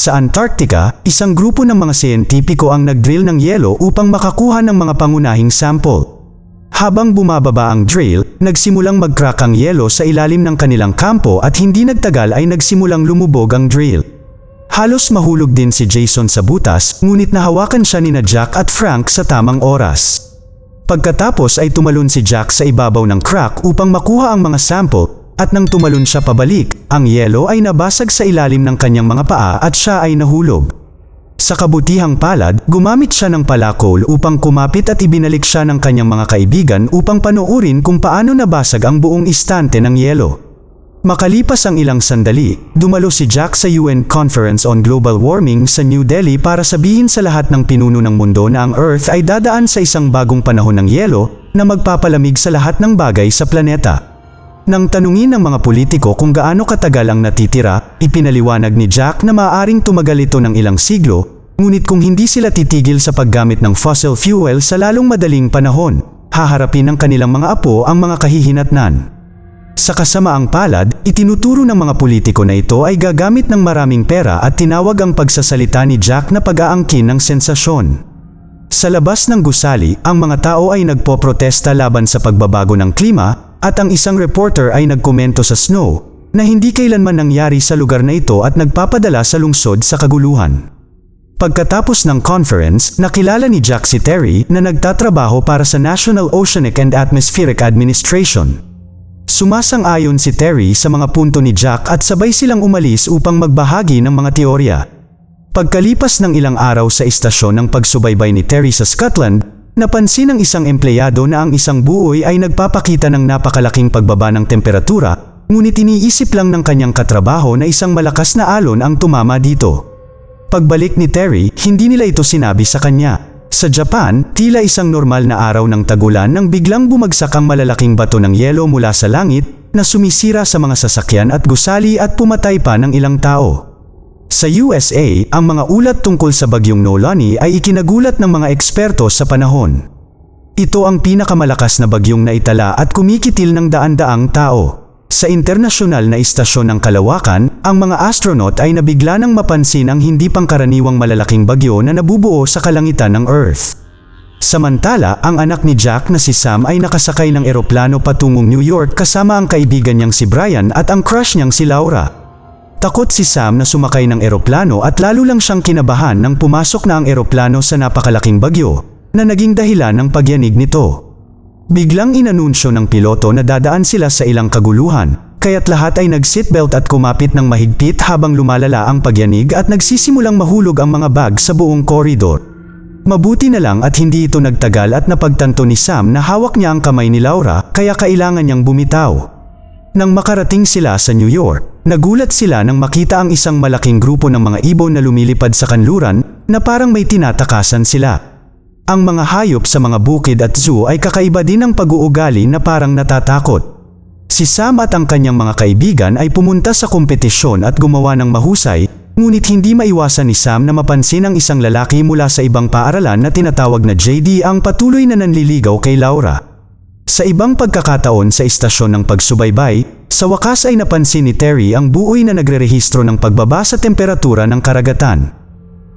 Sa Antarctica, isang grupo ng mga siyentipiko ang nag-drill ng yelo upang makakuha ng mga pangunahing sample. Habang bumababa ang drill, nagsimulang mag-crack ang yelo sa ilalim ng kanilang kampo at hindi nagtagal ay nagsimulang lumubog ang drill. Halos mahulog din si Jason sa butas, ngunit nahawakan siya nina Jack at Frank sa tamang oras. Pagkatapos ay tumalon si Jack sa ibabaw ng crack upang makuha ang mga sample. At nang tumalon siya pabalik, ang yelo ay nabasag sa ilalim ng kanyang mga paa at siya ay nahulog. Sa kabutihang palad, gumamit siya ng palakol upang kumapit at ibinalik siya ng kanyang mga kaibigan upang panoorin kung paano nabasag ang buong istante ng yelo. Makalipas ang ilang sandali, dumalo si Jack sa UN Conference on Global Warming sa New Delhi para sabihin sa lahat ng pinuno ng mundo na ang Earth ay dadaan sa isang bagong panahon ng yelo na magpapalamig sa lahat ng bagay sa planeta. Nang tanungin ng mga politiko kung gaano katagal ang natitira, ipinaliwanag ni Jack na maaaring tumagal ito ng ilang siglo, ngunit kung hindi sila titigil sa paggamit ng fossil fuel sa lalong madaling panahon, haharapin ng kanilang mga apo ang mga kahihinatnan. Sa kasamaang palad, itinuturo ng mga politiko na ito ay gagamit ng maraming pera at tinawag ang pagsasalita ni Jack na pag-aangkin ng sensasyon. Sa labas ng gusali, ang mga tao ay nagpoprotesta laban sa pagbabago ng klima, at ang isang reporter ay nagkomento sa Snow na hindi kailanman nangyari sa lugar na ito at nagpapadala sa lungsod sa kaguluhan. Pagkatapos ng conference, nakilala ni Jack si Terry na nagtatrabaho para sa National Oceanic and Atmospheric Administration. Sumasang-ayon si Terry sa mga punto ni Jack at sabay silang umalis upang magbahagi ng mga teorya. Pagkalipas ng ilang araw sa istasyon ng pagsubaybay ni Terry sa Scotland, napansin ng isang empleyado na ang isang buoy ay nagpapakita ng napakalaking pagbaba ng temperatura, ngunit iniisip lang ng kanyang katrabaho na isang malakas na alon ang tumama dito. Pagbalik ni Terry, hindi nila ito sinabi sa kanya. Sa Japan, tila isang normal na araw ng tagulan nang biglang bumagsak ang malalaking bato ng yelo mula sa langit na sumisira sa mga sasakyan at gusali at pumatay pa ng ilang tao. Sa USA, ang mga ulat tungkol sa bagyong Nolani ay ikinagulat ng mga eksperto sa panahon. Ito ang pinakamalakas na bagyong naitala at kumikitil ng daan-daang tao. Sa internasyonal na istasyon ng kalawakan, ang mga astronaut ay nabigla nang mapansin ang hindi pangkaraniwang malalaking bagyo na nabubuo sa kalangitan ng Earth. Samantala, ang anak ni Jack na si Sam ay nakasakay ng eroplano patungong New York kasama ang kaibigan niyang si Brian at ang crush niyang si Laura. Takot si Sam na sumakay ng eroplano at lalo lang siyang kinabahan nang pumasok na ang eroplano sa napakalaking bagyo, na naging dahilan ng pagyanig nito. Biglang inanunsyo ng piloto na dadaan sila sa ilang kaguluhan, kaya't lahat ay nag-seatbelt at kumapit ng mahigpit habang lumalala ang pagyanig at nagsisimulang mahulog ang mga bag sa buong koridor. Mabuti na lang at hindi ito nagtagal at napagtanto ni Sam na hawak niya ang kamay ni Laura kaya kailangan niyang bumitaw. Nang makarating sila sa New York, nagulat sila nang makita ang isang malaking grupo ng mga ibon na lumilipad sa kanluran na parang may tinatakasan sila. Ang mga hayop sa mga bukid at zoo ay kakaiba din ng pag-uugali na parang natatakot. Si Sam at ang kanyang mga kaibigan ay pumunta sa kompetisyon at gumawa ng mahusay, ngunit hindi maiwasan ni Sam na mapansin ang isang lalaki mula sa ibang paaralan na tinatawag na JD ang patuloy na nanliligaw kay Laura. Sa ibang pagkakataon sa istasyon ng pagsubaybay, sa wakas ay napansin ni Terry ang buoy na nagrerehistro ng pagbaba sa temperatura ng karagatan.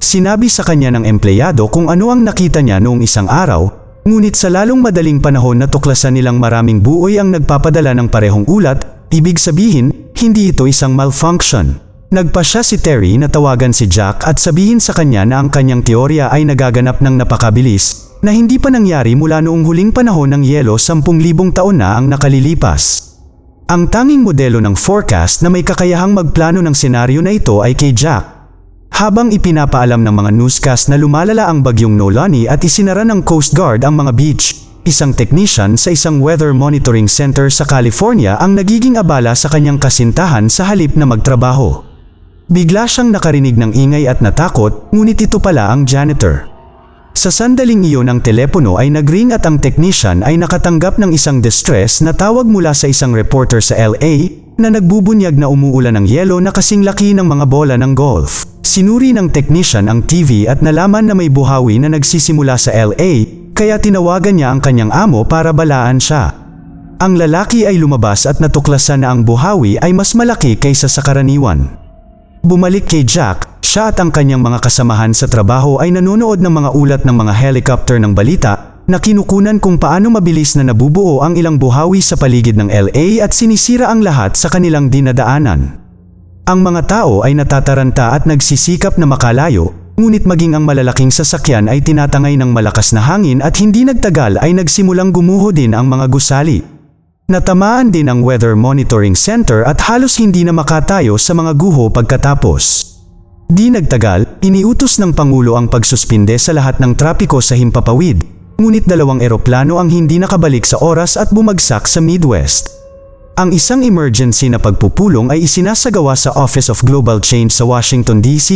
Sinabi sa kanya ng empleyado kung ano ang nakita niya noong isang araw, ngunit sa lalong madaling panahon natuklasan nilang maraming buoy ang nagpapadala ng parehong ulat, ibig sabihin, hindi ito isang malfunction. Nagpasya si Terry na tawagan si Jack at sabihin sa kanya na ang kanyang teorya ay nagaganap ng napakabilis, na hindi pa nangyari mula noong huling panahon ng yelo 10,000 taon na ang nakalilipas. Ang tanging modelo ng forecast na may kakayahang magplano ng senaryo na ito ay kay Jack. Habang ipinapaalam ng mga newscast na lumalala ang bagyong Nolani at isinara ng Coast Guard ang mga beach, isang technician sa isang weather monitoring center sa California ang nagiging abala sa kanyang kasintahan sa halip na magtrabaho. Bigla siyang nakarinig ng ingay at natakot, ngunit ito pala ang janitor. Sa sandaling iyon ang telepono ay nagring at ang technician ay nakatanggap ng isang distress na tawag mula sa isang reporter sa LA na nagbubunyag na umuulan ng yelo na kasing laki ng mga bola ng golf. Sinuri ng technician ang TV at nalaman na may buhawi na nagsisimula sa LA, kaya tinawagan niya ang kanyang amo para balaan siya. Ang lalaki ay lumabas at natuklasan na ang buhawi ay mas malaki kaysa sa karaniwan. Bumalik kay Jack, siya at ang kanyang mga kasamahan sa trabaho ay nanonood ng mga ulat ng mga helicopter ng balita na kinukunan kung paano mabilis na nabubuo ang ilang buhawi sa paligid ng LA at sinisira ang lahat sa kanilang dinadaanan. Ang mga tao ay natataranta at nagsisikap na makalayo, ngunit maging ang malalaking sasakyan ay tinatangay ng malakas na hangin at hindi nagtagal ay nagsimulang gumuho din ang mga gusali. Natamaan din ang Weather Monitoring Center at halos hindi na makatayo sa mga guho pagkatapos. Di nagtagal, iniutos ng Pangulo ang pagsuspinde sa lahat ng trapiko sa himpapawid, ngunit 2 eroplano ang hindi nakabalik sa oras at bumagsak sa Midwest. Ang isang emergency na pagpupulong ay isinasagawa sa Office of Global Change sa Washington, D.C.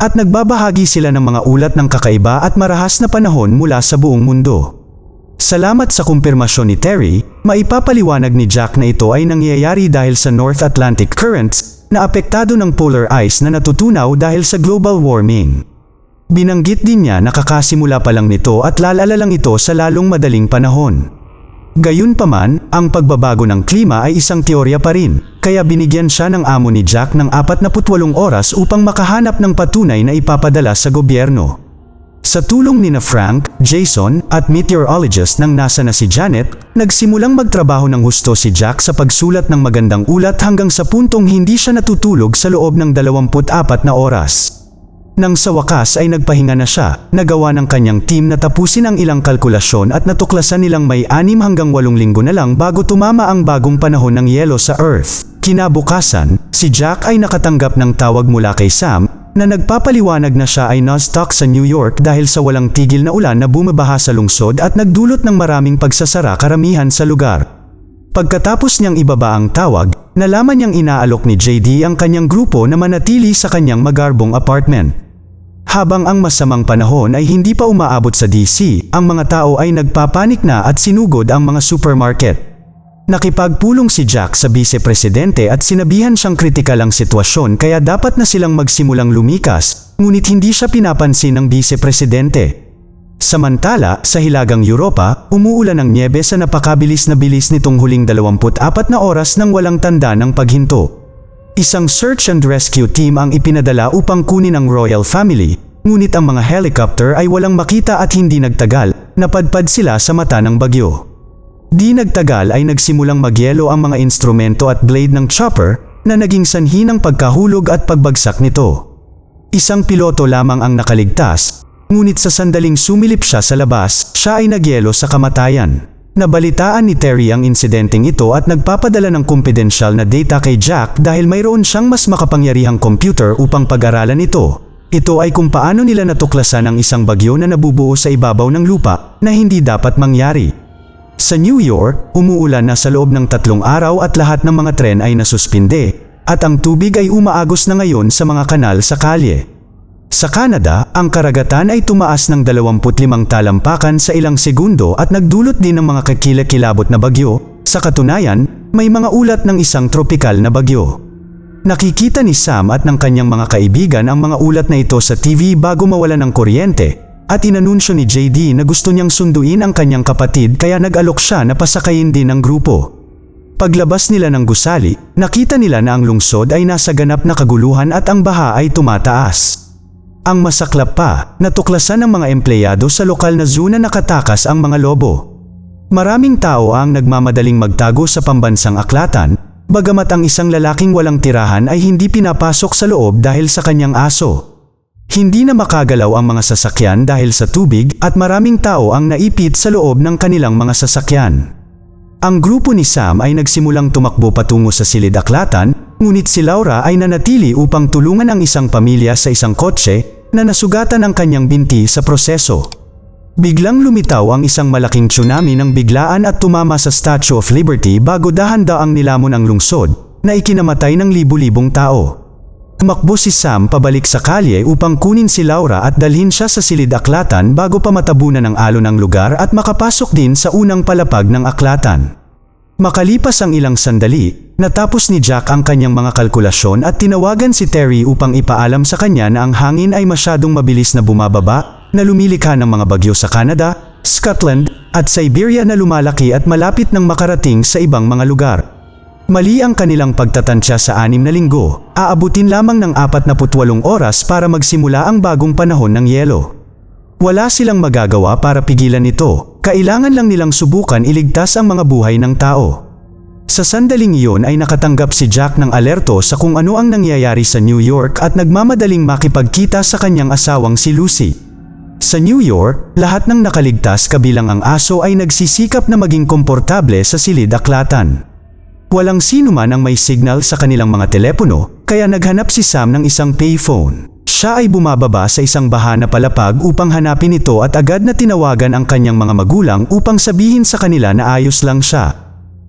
at nagbabahagi sila ng mga ulat ng kakaiba at marahas na panahon mula sa buong mundo. Salamat sa kumpirmasyon ni Terry, maipapaliwanag ni Jack na ito ay nangyayari dahil sa North Atlantic Currents na apektado ng polar ice na natutunaw dahil sa global warming. Binanggit din niya na kakasimula pa lang nito at lalala lang ito sa lalong madaling panahon. Gayunpaman, ang pagbabago ng klima ay isang teorya pa rin, kaya binigyan siya ng amo ni Jack ng 48 oras upang makahanap ng patunay na ipapadala sa gobyerno. Sa tulong ni Frank, Jason, at meteorologist ng NASA na si Janet, nagsimulang magtrabaho ng husto si Jack sa pagsulat ng magandang ulat hanggang sa puntong hindi siya natutulog sa loob ng 24 na oras. Nang sa wakas ay nagpahinga na siya, nagawa ng kanyang team na tapusin ang ilang kalkulasyon at natuklasan nilang may 6 hanggang 8 linggo na lang bago tumama ang bagong panahon ng yelo sa Earth. Kinabukasan, si Jack ay nakatanggap ng tawag mula kay Sam, na nagpapaliwanag na siya ay na-stuck sa New York dahil sa walang tigil na ulan na bumabaha sa lungsod at nagdulot ng maraming pagsasara karamihan sa lugar. Pagkatapos niyang ibaba ang tawag, nalaman niyang inaalok ni JD ang kanyang grupo na manatili sa kanyang magarbong apartment. Habang ang masamang panahon ay hindi pa umaabot sa DC, ang mga tao ay nagpapanik na at sinugod ang mga supermarket. Nakipagpulong si Jack sa vice-presidente at sinabihan siyang kritikal ang sitwasyon kaya dapat na silang magsimulang lumikas, ngunit hindi siya pinapansin ng vice-presidente. Samantala, sa Hilagang Europa, umuulan ng nyebe sa napakabilis na bilis nitong huling 24 na oras nang walang tanda ng paghinto. Isang search and rescue team ang ipinadala upang kunin ang royal family, ngunit ang mga helicopter ay walang makita at hindi nagtagal, napadpad sila sa mata ng bagyo. Di nagtagal ay nagsimulang magyelo ang mga instrumento at blade ng chopper na naging sanhi ng pagkahulog at pagbagsak nito. Isang piloto lamang ang nakaligtas, ngunit sa sandaling sumilip siya sa labas, siya ay nagyelo sa kamatayan. Nabalitaan ni Terry ang insidenteng ito at nagpapadala ng kumpidensyal na data kay Jack dahil mayroon siyang mas makapangyarihang computer upang pag-aralan ito. Ito ay kung paano nila natuklasan ang isang bagyo na nabubuo sa ibabaw ng lupa na hindi dapat mangyari. Sa New York, umuulan na sa loob ng 3 araw at lahat ng mga tren ay nasuspinde, at ang tubig ay umaagos na ngayon sa mga kanal sa kalye. Sa Canada, ang karagatan ay tumaas ng 25 talampakan sa ilang segundo at nagdulot din ng mga kakilakilabot na bagyo. Sa katunayan, may mga ulat ng isang tropikal na bagyo. Nakikita ni Sam at ng kanyang mga kaibigan ang mga ulat na ito sa TV bago mawala ng kuryente, at inanunsyo ni JD na gusto niyang sunduin ang kanyang kapatid kaya nag-alok siya na pasakayin din ang grupo. Paglabas nila ng gusali, nakita nila na ang lungsod ay nasa ganap na kaguluhan at ang baha ay tumataas. Ang masaklap pa, natuklasan ng mga empleyado sa lokal na zoo na nakatakas ang mga lobo. Maraming tao ang nagmamadaling magtago sa pambansang aklatan, bagamat ang isang lalaking walang tirahan ay hindi pinapasok sa loob dahil sa kanyang aso. Hindi na makagalaw ang mga sasakyan dahil sa tubig at maraming tao ang naipit sa loob ng kanilang mga sasakyan. Ang grupo ni Sam ay nagsimulang tumakbo patungo sa silid-aklatan, ngunit si Laura ay nanatili upang tulungan ang isang pamilya sa isang kotse na nasugatan ang kanyang binti sa proseso. Biglang lumitaw ang isang malaking tsunami ng biglaan at tumama sa Statue of Liberty bago dahan-daang nilamon ang lungsod na ikinamatay ng libu-libong tao. Tumakbo si Sam pabalik sa kalye upang kunin si Laura at dalhin siya sa silid-aklatan bago pa matabunan ng alon ang lugar at makapasok din sa unang palapag ng aklatan. Makalipas ang ilang sandali, natapos ni Jack ang kanyang mga kalkulasyon at tinawagan si Terry upang ipaalam sa kanya na ang hangin ay masyadong mabilis na bumababa, na lumilikha ng mga bagyo sa Canada, Scotland, at Siberia na lumalaki at malapit nang makarating sa ibang mga lugar. Mali ang kanilang pagtatansya sa 6 na linggo, aabutin lamang ng 48 oras para magsimula ang bagong panahon ng yelo. Wala silang magagawa para pigilan ito, kailangan lang nilang subukan iligtas ang mga buhay ng tao. Sa sandaling iyon ay nakatanggap si Jack ng alerto sa kung ano ang nangyayari sa New York at nagmamadaling makipagkita sa kanyang asawang si Lucy. Sa New York, lahat ng nakaligtas kabilang ang aso ay nagsisikap na maging komportable sa silid-aklatan. Walang sino man ang may signal sa kanilang mga telepono, kaya naghanap si Sam ng isang payphone. Siya ay bumababa sa isang baha na palapag upang hanapin ito at agad na tinawagan ang kanyang mga magulang upang sabihin sa kanila na ayos lang siya.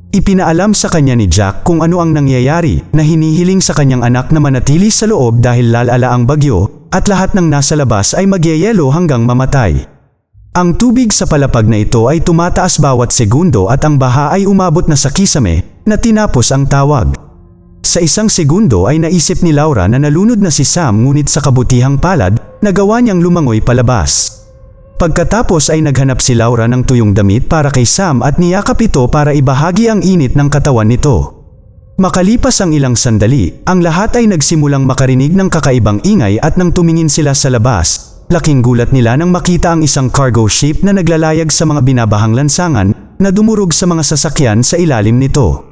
Ipinaalam sa kanya ni Jack kung ano ang nangyayari, na hinihiling sa kanyang anak na manatili sa loob dahil lalala ang bagyo, at lahat ng nasa labas ay magyeyelo hanggang mamatay. Ang tubig sa palapag na ito ay tumataas bawat segundo at ang baha ay umabot na sa kisame, na tinapos ang tawag. Sa isang segundo ay naisip ni Laura na nalunod na si Sam, ngunit sa kabutihang palad, nagawa niyang lumangoy palabas. Pagkatapos ay naghanap si Laura ng tuyong damit para kay Sam at niyakap ito para ibahagi ang init ng katawan nito. Makalipas ang ilang sandali, ang lahat ay nagsimulang makarinig ng kakaibang ingay at nang tumingin sila sa labas, laking gulat nila nang makita ang isang cargo ship na naglalayag sa mga binabahang lansangan na dumurog sa mga sasakyan sa ilalim nito.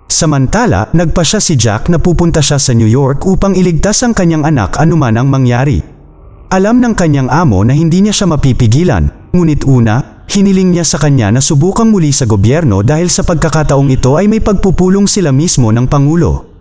Samantala, nagpasya si Jack na pupunta siya sa New York upang iligtas ang kanyang anak anuman ang mangyari. Alam ng kanyang amo na hindi niya siya mapipigilan, ngunit una, hiniling niya sa kanya na subukang muli sa gobyerno dahil sa pagkakataong ito ay may pagpupulong sila mismo ng Pangulo.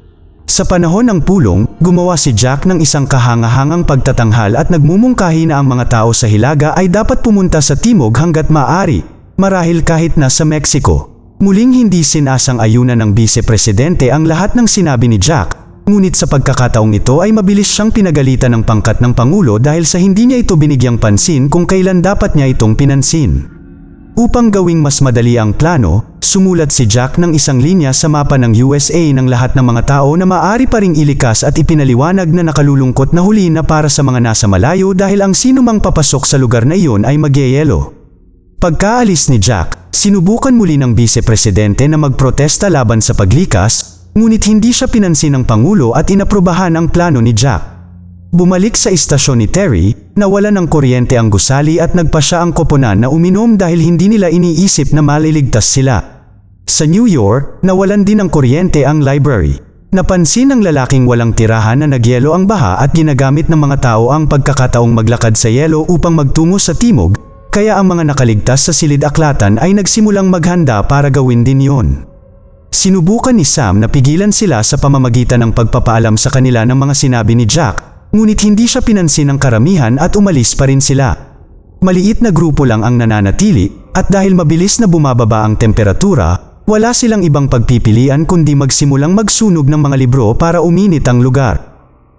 Sa panahon ng pulong, gumawa si Jack ng isang kahangahangang pagtatanghal at nagmumungkahi na ang mga tao sa Hilaga ay dapat pumunta sa timog hanggat maaari, marahil kahit na sa Mexico. Muling hindi sinasang-ayunan ng Vice-Presidente ang lahat ng sinabi ni Jack, ngunit sa pagkakataong ito ay mabilis siyang pinagalitan ng pangkat ng Pangulo dahil sa hindi niya ito binigyang pansin kung kailan dapat niya itong pinansin. Upang gawing mas madali ang plano, sumulat si Jack ng isang linya sa mapa ng USA ng lahat ng mga tao na maaari pa ring ilikas at ipinaliwanag na nakalulungkot na huli na para sa mga nasa malayo dahil ang sinumang papasok sa lugar na iyon ay magyeyelo. Pagkaalis ni Jack, sinubukan muli ng Vice-Presidente na magprotesta laban sa paglikas, ngunit hindi siya pinansin ng Pangulo at inaprubahan ang plano ni Jack. Bumalik sa istasyon ni Terry, nawalan ng kuryente ang gusali at nagpasya ang koponan na uminom dahil hindi nila iniisip na maliligtas sila. Sa New York, nawalan din ng kuryente ang library. Napansin ng lalaking walang tirahan na nagyelo ang baha at ginagamit ng mga tao ang pagkakataong maglakad sa yelo upang magtungo sa timog, kaya ang mga nakaligtas sa silid-aklatan ay nagsimulang maghanda para gawin din yon. Sinubukan ni Sam na pigilan sila sa pamamagitan ng pagpapaalam sa kanila ng mga sinabi ni Jack, ngunit hindi siya pinansin ng karamihan at umalis pa rin sila. Maliit na grupo lang ang nananatili, at dahil mabilis na bumababa ang temperatura, wala silang ibang pagpipilian kundi magsimulang magsunog ng mga libro para uminit ang lugar.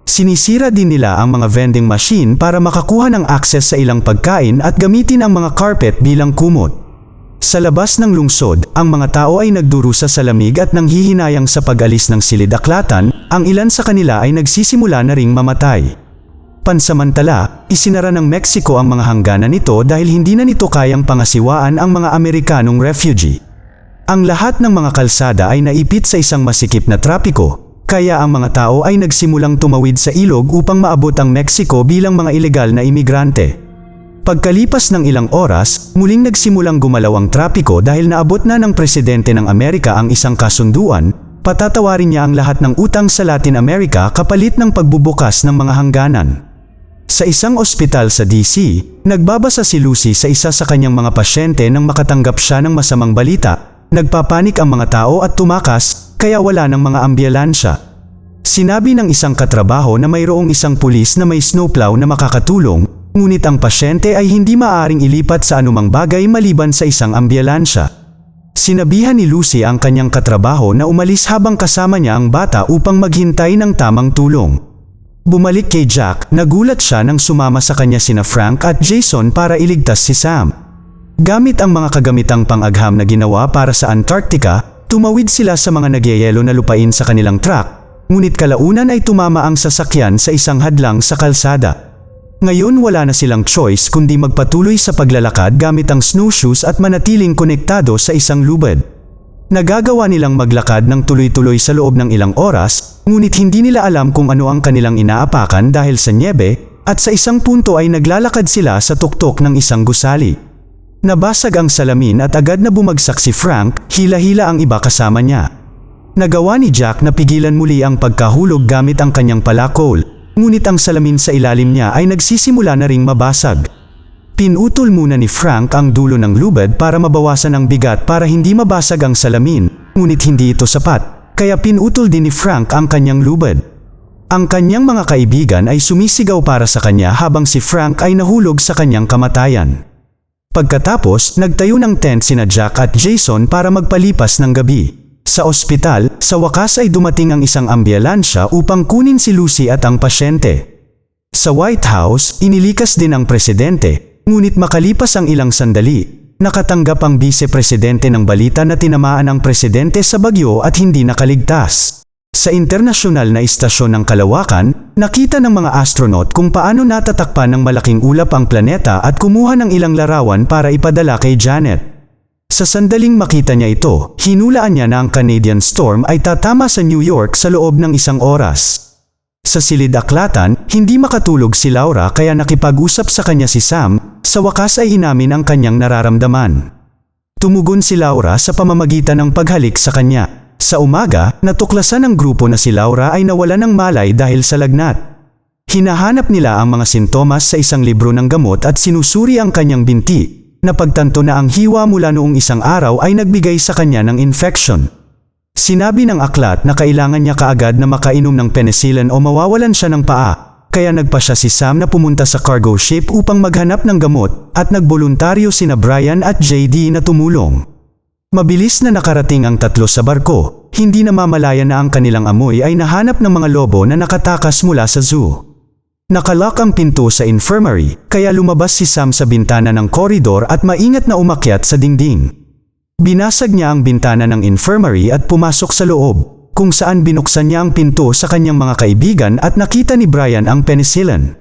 Sinisira din nila ang mga vending machine para makakuha ng akses sa ilang pagkain at gamitin ang mga carpet bilang kumot. Sa labas ng lungsod, ang mga tao ay nagdurusa sa lamig at nanghihinayang sa pag-alis ng silid-aklatan, ang ilan sa kanila ay nagsisimula na ring mamatay. Pansamantala, isinara ng Mexico ang mga hangganan nito dahil hindi na nito kayang pangasiwaan ang mga Amerikanong refugee. Ang lahat ng mga kalsada ay naipit sa isang masikip na trapiko, kaya ang mga tao ay nagsimulang tumawid sa ilog upang maabot ang Mexico bilang mga ilegal na imigrante. Pagkalipas ng ilang oras, muling nagsimulang gumalaw ang trapiko dahil naabot na ng Presidente ng Amerika ang isang kasunduan, patatawarin niya ang lahat ng utang sa Latin America kapalit ng pagbubukas ng mga hangganan. Sa isang ospital sa DC, nagbabasa si Lucy sa isa sa kanyang mga pasyente nang makatanggap siya ng masamang balita. Nagpapanik ang mga tao at tumakas, kaya wala ng mga ambulansya. Sinabi ng isang katrabaho na mayroong isang pulis na may snowplow na makakatulong, ngunit ang pasyente ay hindi maaaring ilipat sa anumang bagay maliban sa isang ambulansya. Sinabihan ni Lucy ang kanyang katrabaho na umalis habang kasama niya ang bata upang maghintay ng tamang tulong. Bumalik kay Jack, nagulat siya nang sumama sa kanya sina Frank at Jason para iligtas si Sam. Gamit ang mga kagamitang pang-agham na ginawa para sa Antarctica, tumawid sila sa mga nagyayelo na lupain sa kanilang truck, ngunit kalaunan ay tumama ang sasakyan sa isang hadlang sa kalsada. Ngayon wala na silang choice kundi magpatuloy sa paglalakad gamit ang snowshoes at manatiling konektado sa isang lubid. Nagagawa nilang maglakad ng tuloy-tuloy sa loob ng ilang oras, ngunit hindi nila alam kung ano ang kanilang inaapakan dahil sa nyebe, at sa isang punto ay naglalakad sila sa tuktok ng isang gusali. Nabasag ang salamin at agad na bumagsak si Frank, hila-hila ang iba kasama niya. Nagawa ni Jack na pigilan muli ang pagkahulog gamit ang kanyang palakol, ngunit ang salamin sa ilalim niya ay nagsisimula na ring mabasag. Pinutol muna ni Frank ang dulo ng lubid para mabawasan ang bigat para hindi mabasag ang salamin, ngunit hindi ito sapat, kaya pinutol din ni Frank ang kanyang lubid. Ang kanyang mga kaibigan ay sumisigaw para sa kanya habang si Frank ay nahulog sa kanyang kamatayan. Pagkatapos, nagtayo ng tent sina Jack at Jason para magpalipas ng gabi. Sa ospital, sa wakas ay dumating ang isang ambulansya upang kunin si Lucy at ang pasyente. Sa White House, inilikas din ang presidente, ngunit makalipas ang ilang sandali, nakatanggap ang vice-presidente ng balita na tinamaan ang presidente sa bagyo at hindi nakaligtas. Sa internasyonal na istasyon ng kalawakan, nakita ng mga astronaut kung paano natatakpan ng malaking ulap ang planeta at kumuha ng ilang larawan para ipadala kay Janet. Sa sandaling makita niya ito, hinulaan niya na ang Canadian storm ay tatama sa New York sa loob ng isang oras. Sa silid-aklatan, hindi makatulog si Laura kaya nakipag-usap sa kanya si Sam, sa wakas ay inamin ang kanyang nararamdaman. Tumugon si Laura sa pamamagitan ng paghalik sa kanya. Sa umaga, natuklasan ng grupo na si Laura ay nawala ng malay dahil sa lagnat. Hinahanap nila ang mga sintomas sa isang libro ng gamot at sinusuri ang kanyang binti. Napagtanto na ang hiwa mula noong isang araw ay nagbigay sa kanya ng infection. Sinabi ng aklat na kailangan niya kaagad na makainom ng penicillin o mawawalan siya ng paa, kaya nagpa siya si Sam na pumunta sa cargo ship upang maghanap ng gamot at nagboluntaryo sina Brian at JD na tumulong. Mabilis na nakarating ang tatlo sa barko, hindi namamalayan na ang kanilang amoy ay nahanap ng mga lobo na nakatakas mula sa zoo. Nakalock ang pinto sa infirmary, kaya lumabas si Sam sa bintana ng koridor at maingat na umakyat sa dingding. Binasag niya ang bintana ng infirmary at pumasok sa loob, kung saan binuksan niya ang pinto sa kanyang mga kaibigan at nakita ni Brian ang penicillin.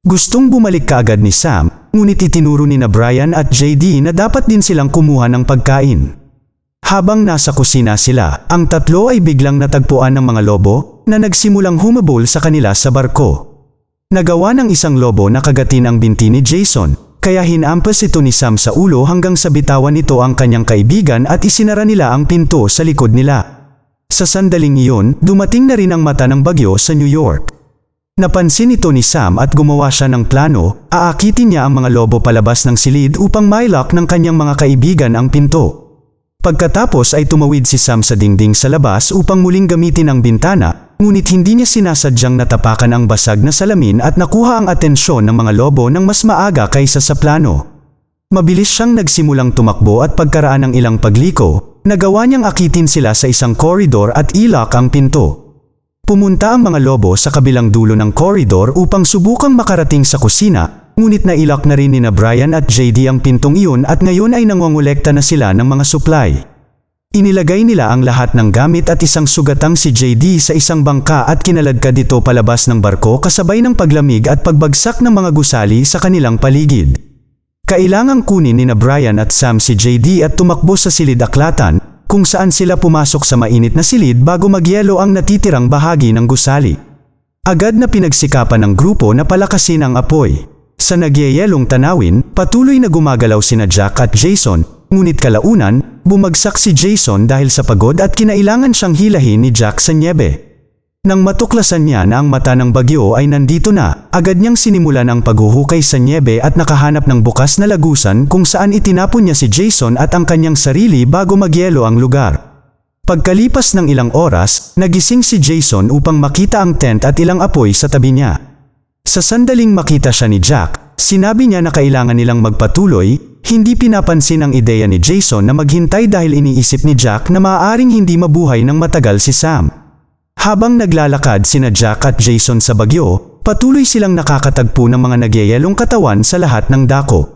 Gustong bumalik kaagad ni Sam, ngunit itinuro ni na Brian at JD na dapat din silang kumuha ng pagkain. Habang nasa kusina sila, ang tatlo ay biglang natagpuan ng mga lobo na nagsimulang humabol sa kanila sa barko. Nagawa ng isang lobo na kagatin ang binti ni Jason, kaya hinampas ito ni Sam sa ulo hanggang sa bitawan nito ang kanyang kaibigan at isinara nila ang pinto sa likod nila. Sa sandaling iyon, dumating na rin ang mata ng bagyo sa New York. Napansin ito ni Sam at gumawa siya ng plano, aakitin niya ang mga lobo palabas ng silid upang mailock ng kanyang mga kaibigan ang pinto. Pagkatapos ay tumawid si Sam sa dingding sa labas upang muling gamitin ang bintana, ngunit hindi niya sinasadyang natapakan ang basag na salamin at nakuha ang atensyon ng mga lobo ng mas maaga kaysa sa plano. Mabilis siyang nagsimulang tumakbo at pagkaraan ng ilang pagliko, nagawa niyang akitin sila sa isang koridor at ilock ang pinto. Pumunta ang mga lobo sa kabilang dulo ng koridor upang subukang makarating sa kusina, ngunit nailock na rin ni na Brian at JD ang pintong iyon at ngayon ay nangongolekta na sila ng mga supply. Inilagay nila ang lahat ng gamit at isang sugatang si JD sa isang bangka at kinaladkad dito palabas ng barko kasabay ng paglamig at pagbagsak ng mga gusali sa kanilang paligid. Kailangang kunin ni na Brian at Sam si JD at tumakbo sa silid-aklatan, kung saan sila pumasok sa mainit na silid bago magyelo ang natitirang bahagi ng gusali. Agad na pinagsikapan ng grupo na palakasin ang apoy. Sa nagyayelong tanawin, patuloy na gumagalaw sina Jack at Jason, ngunit kalaunan, bumagsak si Jason dahil sa pagod at kinailangan siyang hilahin ni Jack sa nyebe. Nang matuklasan niya na ang mata ng bagyo ay nandito na, agad niyang sinimulan ang paghuhukay sa nyebe at nakahanap ng bukas na lagusan kung saan itinapon niya si Jason at ang kanyang sarili bago magyelo ang lugar. Pagkalipas ng ilang oras, nagising si Jason upang makita ang tent at ilang apoy sa tabi niya. Sa sandaling makita siya ni Jack, sinabi niya na kailangan nilang magpatuloy. Hindi pinapansin ang ideya ni Jason na maghintay dahil iniisip ni Jack na maaaring hindi mabuhay ng matagal si Sam. Habang naglalakad sina Jack at Jason sa bagyo, patuloy silang nakakatagpo ng mga nagyayelong katawan sa lahat ng dako.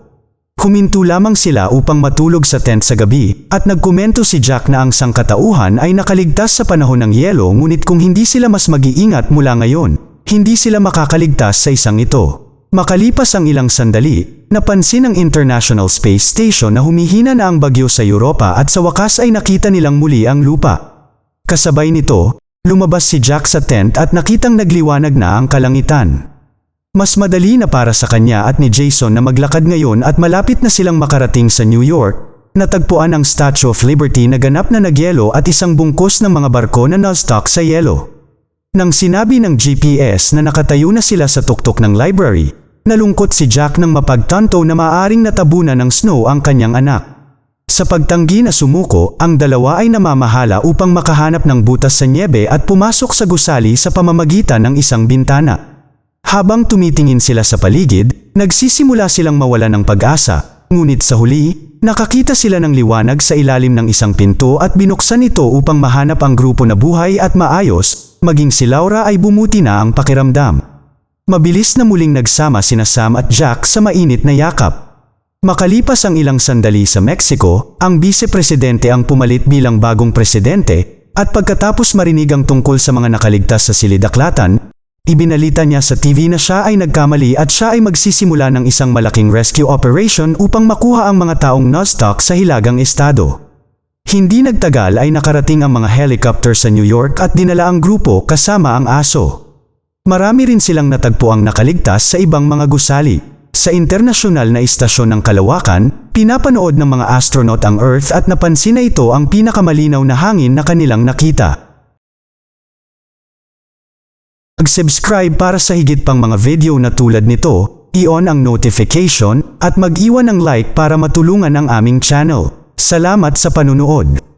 Huminto lamang sila upang matulog sa tent sa gabi, at nagkomento si Jack na ang sangkatauhan ay nakaligtas sa panahon ng yelo ngunit kung hindi sila mas mag-iingat mula ngayon, hindi sila makakaligtas sa isang ito. Makalipas ang ilang sandali, napansin ng International Space Station na humihina na ang bagyo sa Europa at sa wakas ay nakita nilang muli ang lupa. Kasabay nito, Lumabas si Jack sa tent at nakitang nagliwanag na ang kalangitan. Mas madali na para sa kanya at ni Jason na maglakad ngayon at malapit na silang makarating sa New York. Natagpuan ang Statue of Liberty na ganap na nagyelo at isang bungkos ng mga barko na nalstock sa yelo. Nang sinabi ng GPS na nakatayo na sila sa tuktok ng library, nalungkot si Jack nang mapagtanto na maaaring natabunan ng snow ang kanyang anak. Sa pagtanggi na sumuko, ang dalawa ay namamahala upang makahanap ng butas sa nyebe at pumasok sa gusali sa pamamagitan ng isang bintana. Habang tumitingin sila sa paligid, nagsisimula silang mawala ng pag-asa, ngunit sa huli, nakakita sila ng liwanag sa ilalim ng isang pinto at binuksan ito upang mahanap ang grupo na buhay at maayos, maging si Laura ay bumuti na ang pakiramdam. Mabilis na muling nagsama sina Sam at Jack sa mainit na yakap. Makalipas ang ilang sandali sa Mexico, ang vice-presidente ang pumalit bilang bagong presidente, at pagkatapos marinig ang tungkol sa mga nakaligtas sa silid-aklatan, ibinalita niya sa TV na siya ay nagkamali at siya ay magsisimula ng isang malaking rescue operation upang makuha ang mga taong nalstock sa hilagang estado. Hindi nagtagal ay nakarating ang mga helicopter sa New York at dinala ang grupo kasama ang aso. Marami rin silang natagpuang nakaligtas sa ibang mga gusali. Sa internasyonal na istasyon ng kalawakan, pinapanood ng mga astronaut ang Earth at napansin na ito ang pinakamalinaw na hangin na kanilang nakita. Mag-subscribe para sa higit pang mga video na tulad nito, i-on ang notification, at mag-iwan ng like para matulungan ang aming channel. Salamat sa panunood.